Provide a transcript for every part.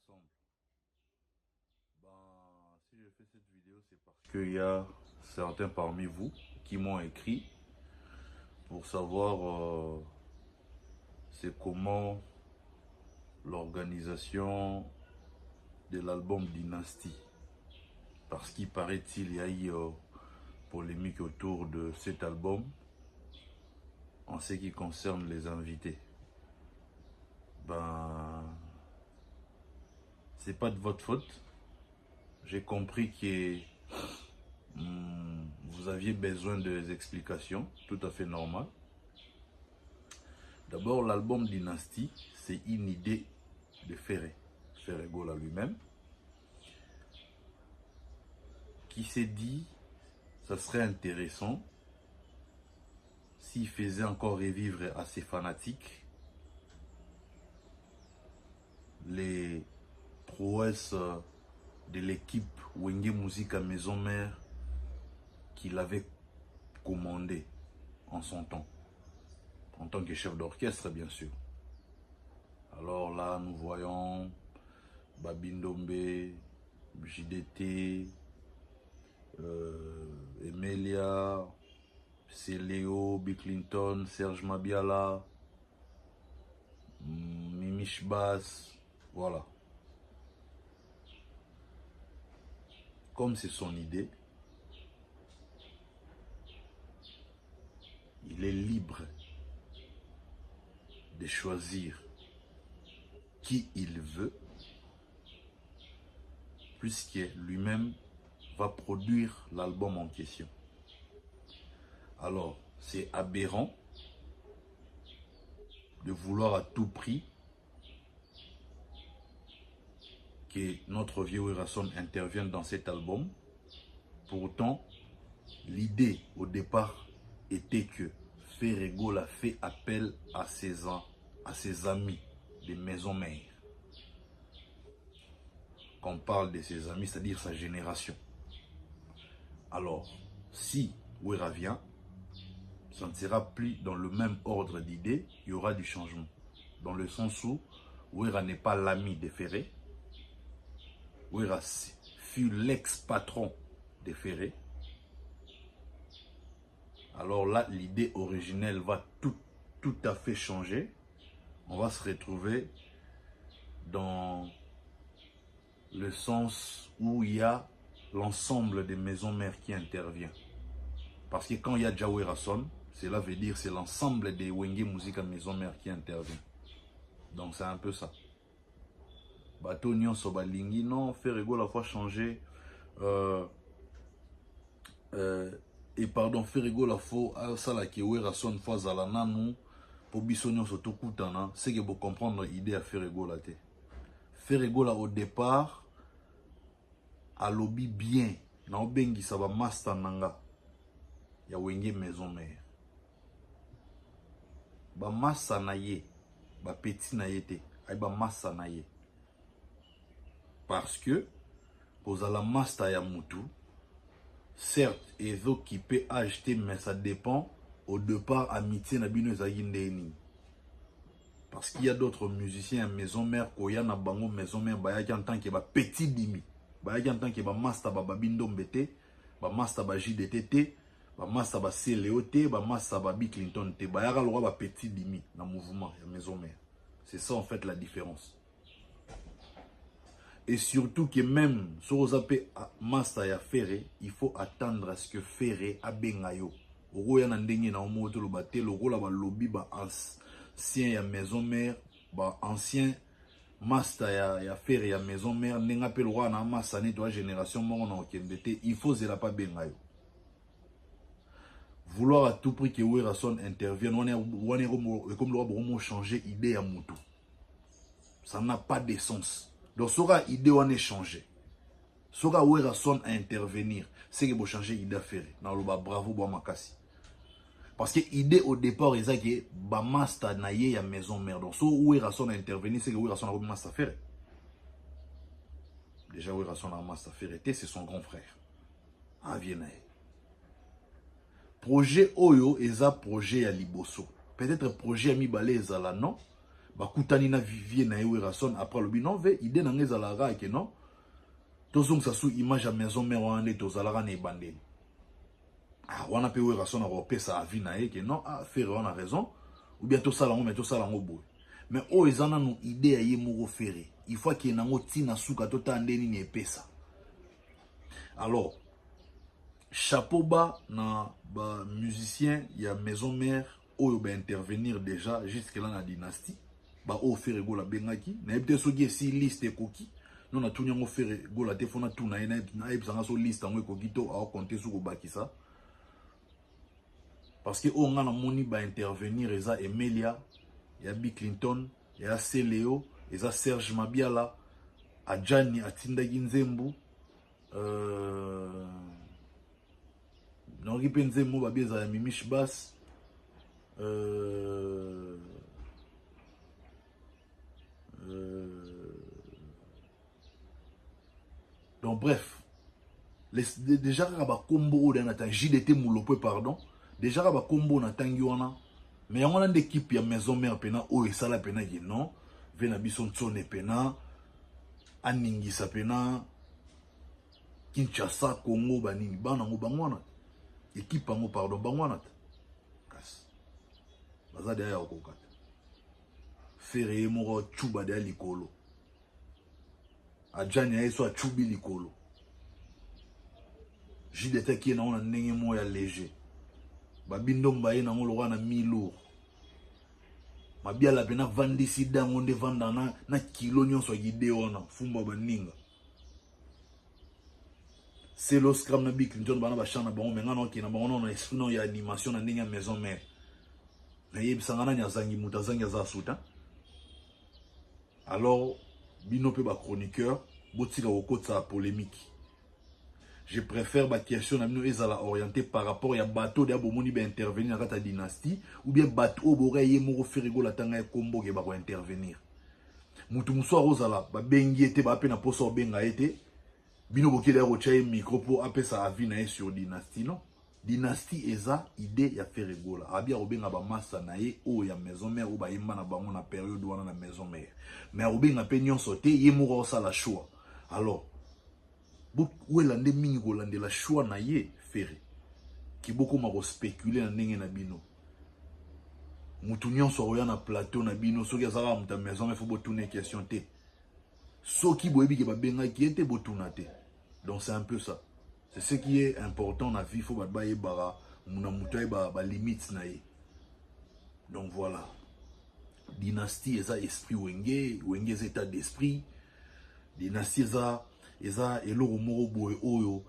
ensemble. Si je fais cette vidéo, c'est parce qu'il y a certains parmi vous qui m'ont écrit pour savoir c'est comment l'organisation de l'album Dynasty. Parce qu'il paraît-il, il y a eu polémique autour de cet album en ce qui concerne les invités. C'est pas de votre faute. J'ai compris que vous aviez besoin des explications, tout à fait normal. D'abord, l'album Dynasty, c'est une idée de Ferré Gola lui-même, qui s'est dit ça serait intéressant s'il faisait encore revivre à ses fanatiques les prouesses de l'équipe Wenge Musica Maison Mère qu'il avait commandé en son temps, en tant que chef d'orchestre bien sûr. Alors là, nous voyons Babindombe, JDT, Emilia, Céléo, Bill Clinton, Serge Mabiala, Mimish Bass, voilà. Comme c'est son idée, il est libre de choisir qui il veut, puisque lui-même va produire l'album en question. Alors, c'est aberrant de vouloir à tout prix que notre vieux Werason intervienne dans cet album. Pourtant, l'idée au départ était que Ferré Gola fait appel à ses amis de maison mère. Quand on parle de ses amis, c'est-à-dire sa génération. Alors, si Wera vient, ça ne sera plus dans le même ordre d'idées, il y aura du changement. Dans le sens où Wera n'est pas l'ami de Ferré. Wera fut l'ex-patron de Ferré. Alors là, l'idée originelle va tout à fait changer. On va se retrouver dans le sens où il y a l'ensemble des maisons mères qui intervient. Parce que quand il y a déjà Werason, cela veut dire c'est l'ensemble des Wenge Musica Maison Mère qui intervient. Donc c'est un peu ça. Bateau Nyon Sobalingi, non, Ferré Gola la fois changé. Et pardon, Ferré Gola la fois, ça là qui est Werason fois Zalana, nous, pour Bissonio surtout Koutana, c'est que vous comprendre l'idée à Ferré Gola. Ferré Gola au départ, a lobby bien, na obengi ça va master nanga. Ya Wenge Maison Mère. Ba massa na ye, ba petit na ye te, ay ba massa na ye. Parce que, pour la master ya mutu, certes, ils ont qui peut acheter, mais ça dépend au départ amitié na bino ezagindeni. Parce qu'il y a d'autres musiciens à Maison Mère, Koya na bango Maison Mère, ba yaki en tant que ba petit dimi, ba yaki en tant que ba master ba babindombete, ba master ba JDT, ba master ba Céléo, ba master ba Bill Clinton, ba yaka le roi ba petit dimi dans le mouvement ya Maison Mère. C'est ça en fait la différence. Et surtout que même sur vous appelez master ya Ferré, il faut attendre à ce que Ferré a bengayo. Oro ya ndenge na omoto lo baté le rôle ba lobby ba ancien ya Maison Mère, ba ancien master ya Ferré ya Maison Mère, nenga pe le roi na master ne toi génération mon na okembete, il faut zela pas bengayo. Vouloir à tout prix que Werason intervienne, on est comme le roi changer idée à Moutou. Ça n'a pas de sens. Donc, sera idée on est changé. Sera Werason à intervenir, c'est que vous changer idée à faire. Dans le bas bravo bois makasi. Parce que l'idée au départ, c'est que ba master na ye ya Maison Mère. Donc, so Werason à intervenir, c'est que Werason a un master faire. Déjà Werason a un master faire, c'est son grand frère. En Vienne. Projet Oyo eza projet ya liboso. Peut-être projet Ami Balé ezala non, bakutani na Vivier na Werason après le non ve idée na ngezala ke non tozong sa sous image à maison mère wana tozalaka na ebandeli ah wana pe Werason a repesa avis na ke non ah faire on a raison ou bien to sala ngo mais to sala ngo boy mais o ezana no idée ya ye moko faire il faut que nango tina suka to tandeni ni epesa alors chapeau bas na ba musicien ya maison mère oyo ba intervenir déjà jusque là na dynastie ba o faire go la bengaki na ebte soki si liste koki non na tunya ngo faire go la te fona tuna na ebsanga so liste ngo koki to a compter sur ko bakisa parce que on a moni ba intervenir eza Emilia ya Bill Clinton ya Celeo eza Serge Mabiala Adjani atindaki Nzembu non ki Nzembu ba bieza ya Mimish Bass donc bref déjà ba combo na ta JDT Mulopwe pardon déjà ba combo na tangi wana mais on a une équipe ya maison mère pena o esala pena ki non vena bison tsone pena aningisa pena Kinshasa Congo banini bana ngo bangwana équipe ngo pardon bangwana kas bazade ya okokata fere mo chuba de likolo ajani ya so chubi likolo JDT ki na ona ndenge mo ya léger babindo mbaye na ngolo wana milo mabiala pena vandisi dango nde vanda na kilo nyonso gide wana fumba baninga c'est le scram na Bill Clinton bana ba chana bango menga no kina bango na esprit ya animation na ndenge maison mère na yebisanga na nyazangi mutazangi za suta alors bino pe ba chroniqueur botika okotsa polémique. Je préfère ma question à orientée par rapport à bateau de Abomoni ba intervenir dans la dynastie ou bien bateau boreille moko ferigo la tanga combo ke ba ko intervenir. Mutu muswa rozala ba bengi ete ba pe na poso benga ete bino bokele ro chaye micro pour apesa avis na sur dynastie non. Dynastie eza idée ya ferigo la. Abia obenga ba massa na ye o ya maison mère ou ba yemba na bango na période wana na maison mère. Mais obenga pe nyonso te ye moko sa la choix. Alors où est l'andé mingi golande la choix na ye ferré qui beaucoup m'a spéculer na ndenge na bino mutu nyonso oya na plateau na bino soki azala muta maison mais faut botourner question te soki boyebi ke ba benga ki ete botuna te donc c'est un peu ça c'est ce qui est important na vie faut ba yebara muna mutu ay ba limite na ye donc voilà dynastie eza esprit wenge état d'esprit dynastie eza eloko moko boye oyo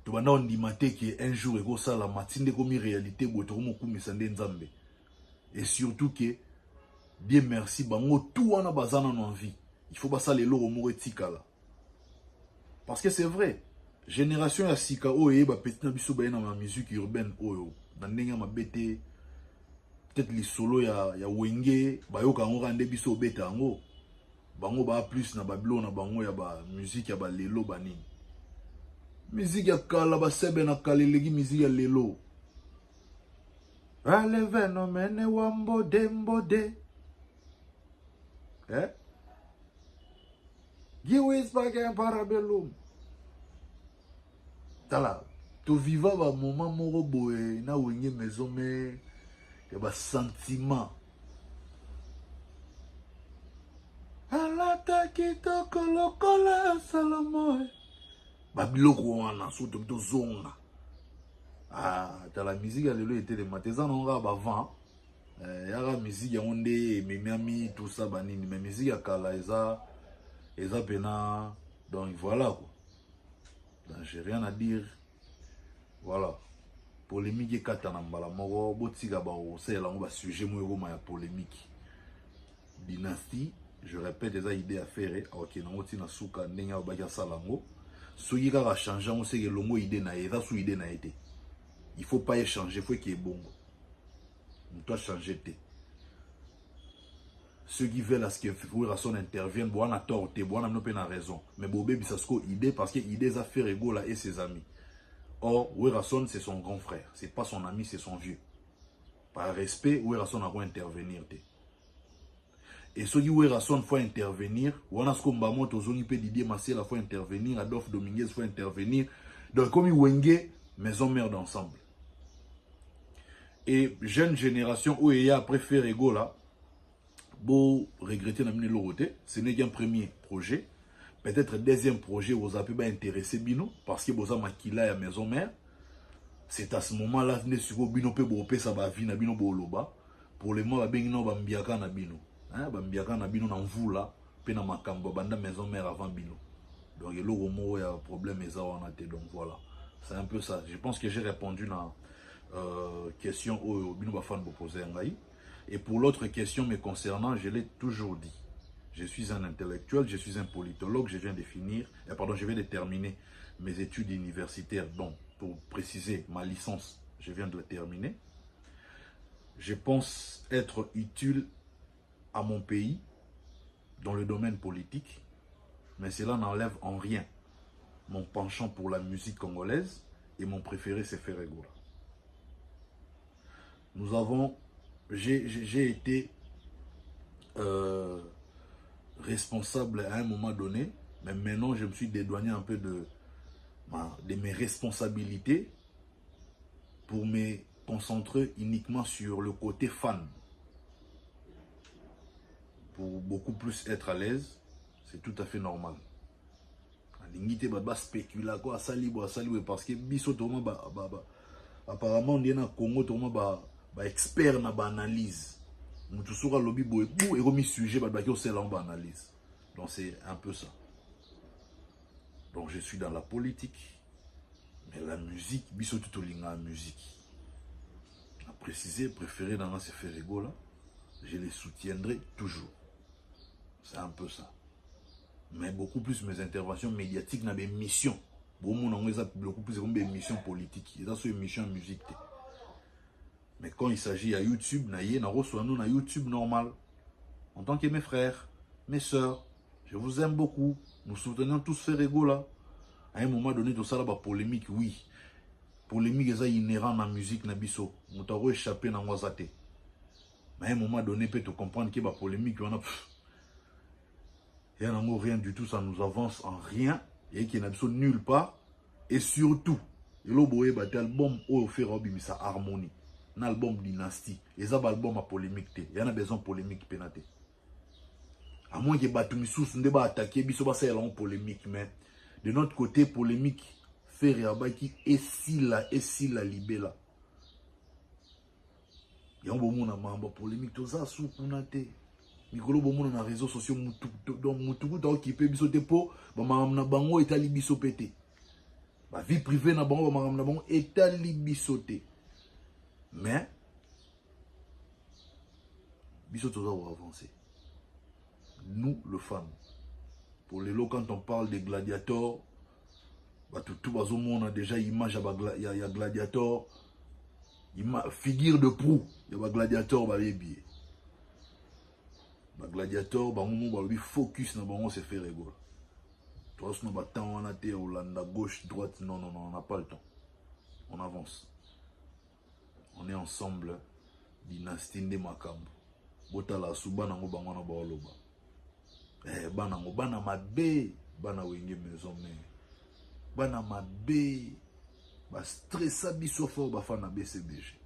to bana ondima te ke un jour eko sala matinde komi réalité boye to mo kumisa nde nzambe et surtout que bien merci bango tout wana bazana na envie il faut pas ça eloko moko etikala parce que c'est vrai génération ya sika oyo ba petit na biso ba na ma musique urbaine oyo na ndenge ma bete peut-être les solo ya wenge ba yoka ngo rande biso beta ngo bango ba plus na bablo na bango ya ba musique ya ba lelo banini musique ya kala ba sebe na kalelegi musique ya lelo ale venomene wambo dembode giwis pa ke parabellum tala to viva ba moment moko boye na wenge maison mais ya ba sentiment alata kitoko lokola Salomo babiloko wana soto to zonga la musique ya lelo était de mateza nonga ba vent yaka musique ya onde memiami tout ça banini mais musique ya kala eza pena donc voilà quoi donc j'ai rien à dire voilà polémique kata na mbala moko botika ba osela ngo ba sujet moyo ma ya polémique dynastie. Je répète des idées à faire ok na ngoti na suka ndenge ba ya salango soki ka changer on sait que longo idée na eza sous idée na été il faut pas échanger faut qu'il est bon on doit changer té ceux qui veulent à ce que Werason intervienne bon on a tort té bon on a pas raison mais bobé bisasko idée parce que idée ça fait Regola et ses amis or Werason c'est son grand frère c'est pas son ami c'est son vieux par respect Werason a quoi intervenir té. Et ceux qui Werason faut intervenir, Wanas Kombamo, Tozoni P. Didier Massiel faut intervenir, Adolphe Dominguez faut intervenir. Donc comme Wenge, maison mère d'ensemble. Et jeune génération où il y a préféré Ego là, beau regretter d'amener l'autre, ce n'est qu'un premier projet. Peut-être deuxième projet, vous avez pas intéressé Bino, parce que vous avez maquillé à maison mère. C'est à ce moment-là, venez sur Bino peut bopé ça va vie na Bino boloba. Pour les mois, ben non bambiaka na Bino. Hein, bambiaka na Bino dans vous là, pe na makambo banda maison mère avant Bino. Donc il y a un problème et ça on a été donc voilà. C'est un peu ça. Je pense que j'ai répondu à la question au Bino Bafan posé ngai. Et pour l'autre question me concernant, je l'ai toujours dit. Je suis un intellectuel, je suis un politologue, je viens de terminer mes études universitaires. Bon, pour préciser, ma licence, je viens de la terminer. Je pense être utile à mon pays dans le domaine politique, mais cela n'enlève en rien mon penchant pour la musique congolaise et mon préféré c'est Ferregola. J'ai été responsable à un moment donné, mais maintenant je me suis dédouané un peu de mes responsabilités pour me concentrer uniquement sur le côté fan. Pour beaucoup plus être à l'aise, c'est tout à fait normal. L'ingité va spéculer quoi, sali parce que biso apparemment on est dans Congo expert dans l'analyse. Nous tous sur le lobby et remis sujet qui est en analyse. Donc c'est un peu ça. Donc je suis dans la politique, mais la musique, biso tout la musique. A précisé, préféré dans ces Ferrego là, je les soutiendrai toujours. C'est un peu ça. Mais beaucoup plus mes interventions médiatiques dans des missions. Beaucoup plus des missions politiques. Et dans ces missions musique. Mais quand il s'agit à YouTube, na YouTube normal. En tant que mes frères, mes soeurs, je vous aime beaucoup. Nous soutenons tous Ferrego là. À un moment donné, tout ça là, polémique, oui. Polémique est inhérent dans la musique, na biso. Nous t'avons échappé dans Wazate. Mais à un moment donné, peut te comprendre qu'il y a polémique, il n'y a rien du tout, ça nous avance en rien. Et qu'il n'y a nulle part. Et surtout, il y a un album où il fait sa harmonie. Un album dynastie. Et ça, album à polémique. Il y a besoin de polémique pénaté. À moins que Batumisous ne va attaquer, il va faire polémique. Mais de notre côté, polémique, faire qui est si la libé là. Il y a un bon monde à polémique, tout ça, sous Kunate. Mikolo bon monde dans les réseaux sociaux, donc Moutougou t'a occupé, bisoté po, na bango est ali bisopété. Ma vie privée na bango est ali bisoté. Mais, bisoto va avancer. Nous, le fan. Pour les lots, quand on parle des gladiateurs, tout le monde a déjà image, il y a gladiateur, figure de proue, il y a gladiateur, il y a les billets. Gladiateur, on focus na bango c'est faire rigolo. Toi, si on a temps, on a été à gauche, droite, non, on n'a pas le temps. On avance. On est ensemble, dynastie de Makambo. Botala subana ngo bango na baoloba. Bana ngo bana mabe, bana wenge maison mais. Bana mabe, ba stressa biso fort ba fana BCBG.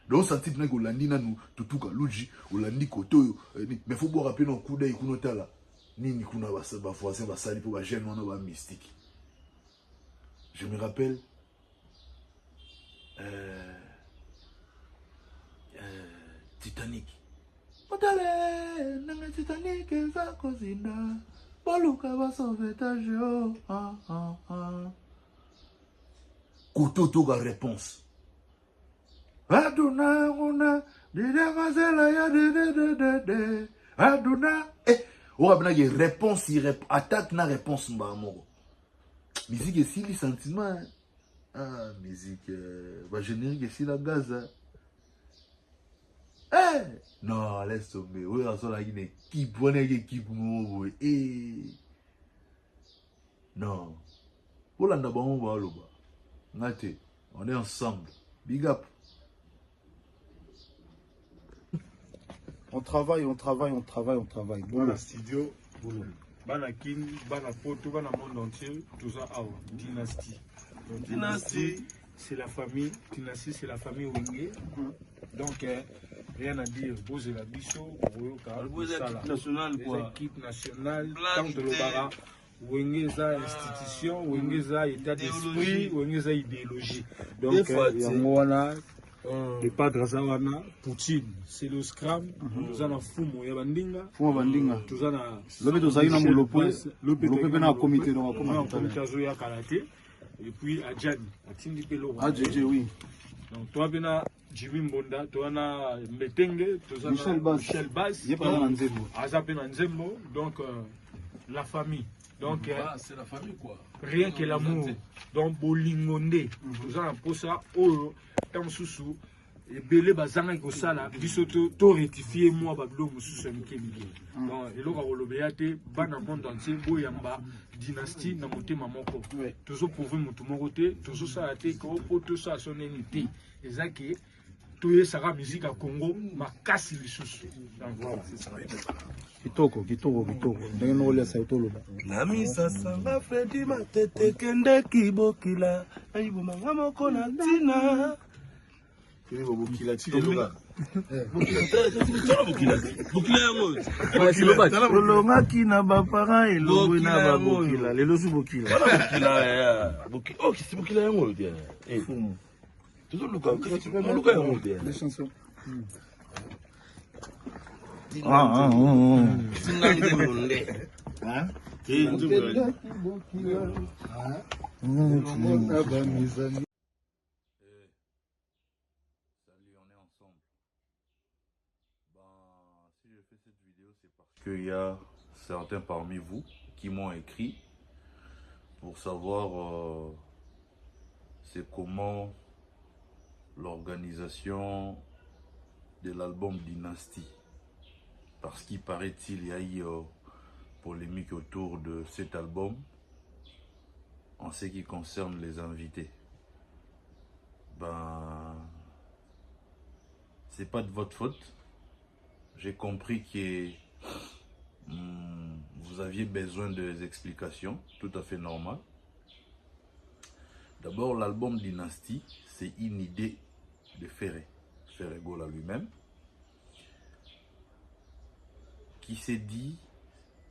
Donc ça type nèg olandi nanu tutuka luji olandi koto mais faut bien rappeler non coup d'œil kunota là nini kuna ba voisin ba sali pour ba jeune wana ba mystique. Je me rappelle Titanic. Potale nanga Titanic za kozinda baluka ba sauvetage koto to ga réponse. Aduna, una, Aduna, on a une réponse, attaque na réponse mbamoro. Musique est si les sentiments. Ah, musique, générique est si la gaz. Non, laisse tomber. Oui, on a une équipe, on a une équipe. Non. On est ensemble. Big up. On travaille. Bana studio, bana kin, bana poto, bana monde entier, tout ça a dynastie. Donc, dynastie, c'est la famille. Dynastie, c'est la famille Wenge. Donc, rien à dire. Bose la biso, l'équipe nationale, tant de l'Obara. Wenge za institution, Wenge za état d'esprit, Wenge za idéologie. Donc, Yangoana. Les padres Zawana, Poutine, c'est le scrum, nous avons Fumo Yabandinga, nous avons Lopé na comité Azoya Karaté, et puis Adjani, Atindi Pelo. Oui. Donc, toi, Bena, Jimmy Mbonda, toi, na Metenge, Michel Bass, Azapena Nzembo, donc la famille. Donc, c'est la famille quoi. Rien que l'amour. Donc, Bolingonde, nous avons pour ça, tant sous et belé bazanga ikosala biso to rectifier moi bablo mususu mikebi. Donc eloko kolobeyate bana monde entier boyamba dynastie na motema moko. Toujours prouver mutu moko te, toujours ça te ko poto ça son unité. Ezaki toye saka musique à Congo makasi lisusu. Donc voilà, c'est ça. Kitoko. Ndenge no lesa itolo ba. Nami sasanga Freddy Matete kende kibokila. Ayibo manga moko na tina. Bokila tilo olongaki na baparent elongwe na babokila lelo su bokila oh kisi bokila yango te tozoluka yango te qu'il y a certains parmi vous qui m'ont écrit pour savoir c'est comment l'organisation de l'album Dynastie, parce qu'il paraît-il y a eu polémique autour de cet album en ce qui concerne les invités. Ben c'est pas de votre faute. J'ai compris que vous aviez besoin des explications, tout à fait normal. D'abord, l'album Dynastie, c'est une idée de Ferré Gola lui-même, qui s'est dit,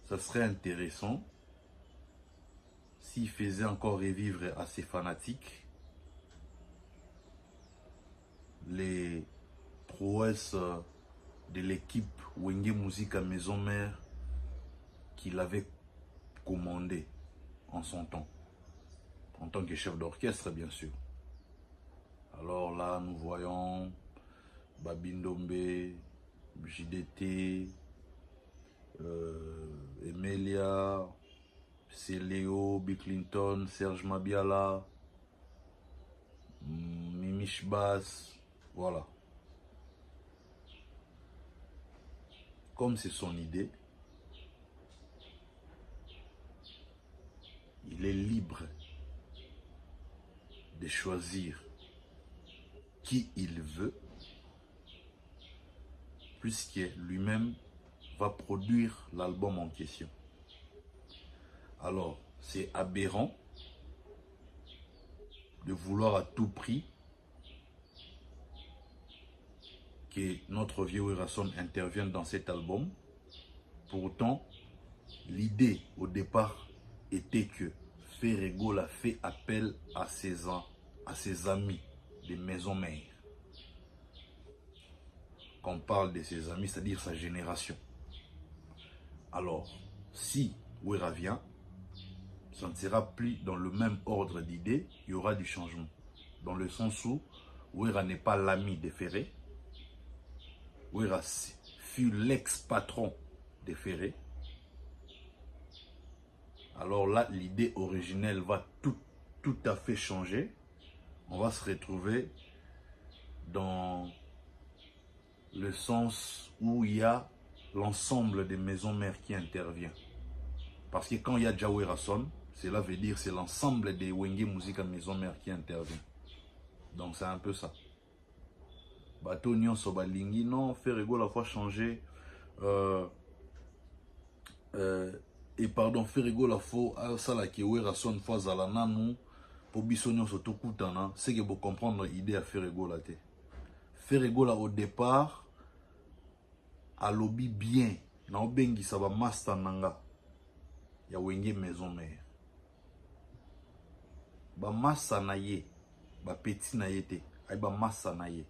ça serait intéressant s'il faisait encore revivre à ses fanatiques les prouesses de l'équipe Wenge Musique à Maison Mère qu'il avait commandé en son temps, en tant que chef d'orchestre bien sûr. Alors là, nous voyons Babindombe, JDT, Emilia, Céléo, Bill Clinton, Serge Mabiala, Mimish Bass, voilà. Comme c'est son idée, il est libre de choisir qui il veut, puisque lui-même va produire l'album en question. Alors, c'est aberrant de vouloir à tout prix que notre vieux Werason intervienne dans cet album. Pourtant, l'idée au départ était que Ferré Gola fait appel à ses amis de maison mère. Quand on parle de ses amis, c'est-à-dire sa génération. Alors, si Wera vient, ça ne sera plus dans le même ordre d'idées, il y aura du changement. Dans le sens où Wera n'est pas l'ami de Ferré. Wera fut l'ex-patron de Ferré. Alors là, l'idée originelle va tout à fait changer. On va se retrouver dans le sens où il y a l'ensemble des maisons mères qui intervient. Parce que quand il y a Jawe Rasson, cela veut dire c'est l'ensemble des Wenge Musique à maison mère qui intervient. Donc c'est un peu ça. bato nyonso balingi non Ferrego la fois changer et pardon Ferrego la fois ça la qui Werason fois zala nanu pour biso nyonso to kutana c'est que vous comprendre idée à Ferrego la te Ferrego la au départ a lobby bien na obengi ça va master nanga ya wenge maison mère ba massa na ye ba petit na ye te ay ba massa na ye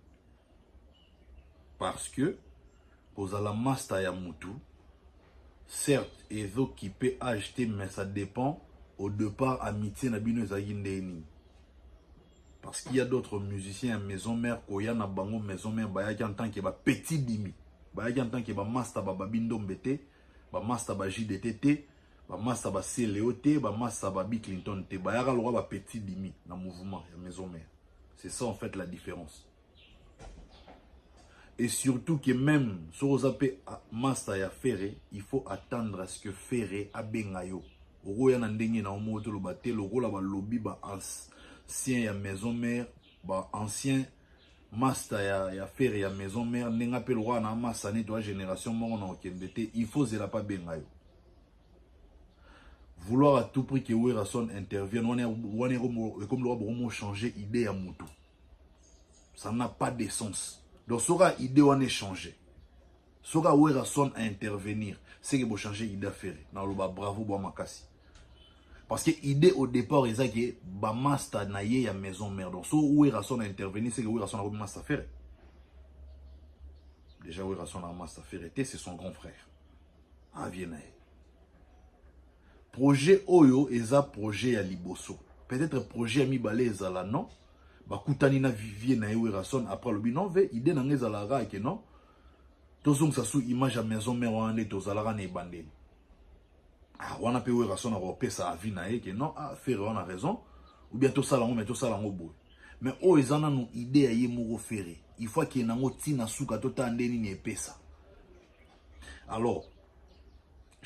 parce que pour la master ya mutu certes ezo qui peut acheter mais ça dépend au départ amitié na bino ezaki ndeni parce qu'il y a d'autres musiciens à maison mère koya na bango maison mère bayaki en tant que ba petit dimi bayaki en tant que ba master ba babindo mbete ba master ba JDTT ba master ba CLOT ba master ba Bill Clinton te bayaka le roi ba petit dimi na mouvement ya maison mère. C'est ça en fait la différence. Et surtout que même sur vous appelez master ya Ferré, il faut attendre à ce que Ferré a bengayo. Oro ya na ndenge na omoto lo baté le rôle ba lobby ba ancien ya maison mère, ba ancien master ya Ferré ya maison mère nenga pe le roi na master ne toi génération mon na okembete, il faut zela pas bengayo. Vouloir à tout prix que Werason intervienne, on est comme le roi changer idée à Moutou. Ça n'a pas de sens. Donc, sera idée on est changé. Sera Werason à intervenir, c'est que vous changer idée à faire. Dans le bas bravo bois makasi. Parce que idée au départ ils a que ba master na ye ya maison mère. Donc, so Werason à intervenir, c'est que Werason a comme master faire. Déjà Werason a master faire, c'est son grand frère. Ah Vienna. Projet Oyo eza projet ya liboso. Peut-être projet ami balé ezala non. Ba kutani na vivie na Werason après le binon ve idée na ngezala ra ke non. Tozong sa sou image à maison mère wana tozala na ebandeli. Ah wana pe Werason a repesa avis na ke non ah faire on a raison ou bien to sala ngo boy. Mais o ezana no idée ya ye moko faire. Il faut que nango tina suka to tandeni ni epesa. Alors